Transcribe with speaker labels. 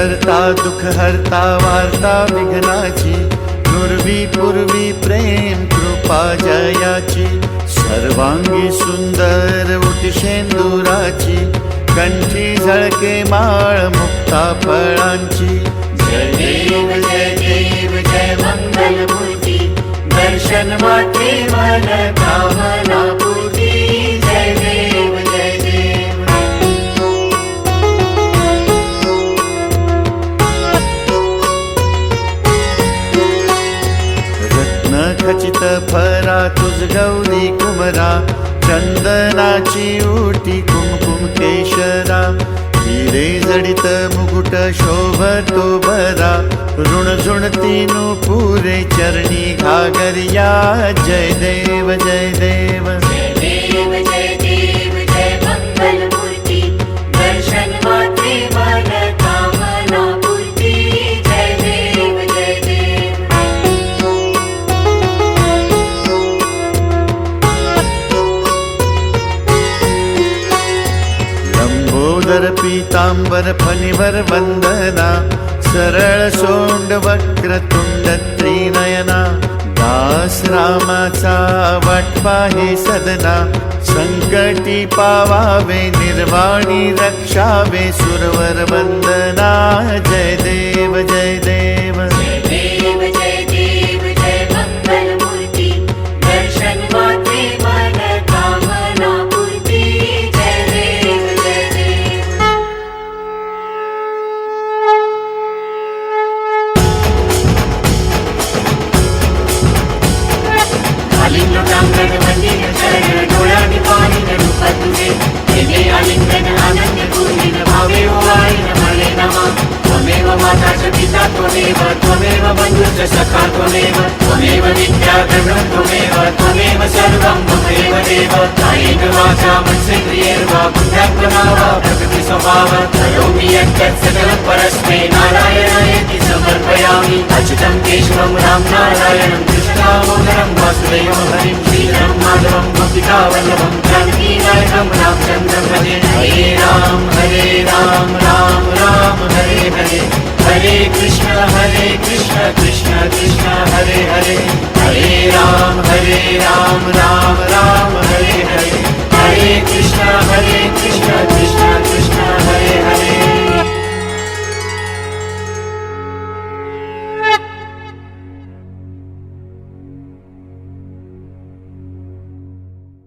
Speaker 1: करता दुःख हरता वार्ता विघ्नाची, नुरवी पूर्वी प्रेम कृपा जयाची, सर्वांगी सुंदर उठशेंदुराची, कंठी झळके माळ मुक्ता फळांची।
Speaker 2: जय देव जय मंगलमूर्ती, दर्शन मात्रे मन कामना पूर्ती। जय देव जय देव।
Speaker 1: रत्न खचित फरा तुझ गौरी कुमरा, चंदनाची उटी कुमकुम केशरा, हिरे जडित मुकुट शोभतो बरा, ऋणझुणती नुपुरे चरणी घागरिया। जय देव जय देव।
Speaker 2: जय देव जय मंगलमूर्ती, दर्शन मात्रे मन कामना पूर्ती। जय देव जय देव।
Speaker 1: लंबोदर पीतांबर फणीवर वंदना, सरळ सोंड वक्रतुंड त्रिनयना, दास रामाचा वाटपा हे सदना, संकटी पावावे निर्वाणी रक्षावे सुरवर वंदना। जय देव जय देव।
Speaker 2: जय देव जय मंगलमूर्ती, दर्शन मात्रे मन कामना पूर्ती। जय देव जय देव। आलिंगन मंदिर चरण डोळ्याने पाहिन रूप तुझे, केले आलिंगन आनंद पूर्णिन भावे ओवाळीन मले नमा। त्वमेव माता च पिता त्वमेव, त्वमेव बन्धुश्च सखा त्वमेव, त्वमेव विद्या गणो त्वमेव, त्वमेव सर्वं ममैव देव। कायेन वाचा मनसेन्द्रियैर्वा बुद्ध्यात्मना वा प्रकृति स्वभाव, करोमि यत्तत् सकलं परस्मै नारायणायेति समर्पयामि। अच्युतं केशवं राम नारायणं कृष्णामोदरं वासुदेवं हरिं, श्रीराम माधवं गोपिकावल्लभं, जानकीनायकं रामचन्द्रं भजे। हरे राम राम राम हरे हरे।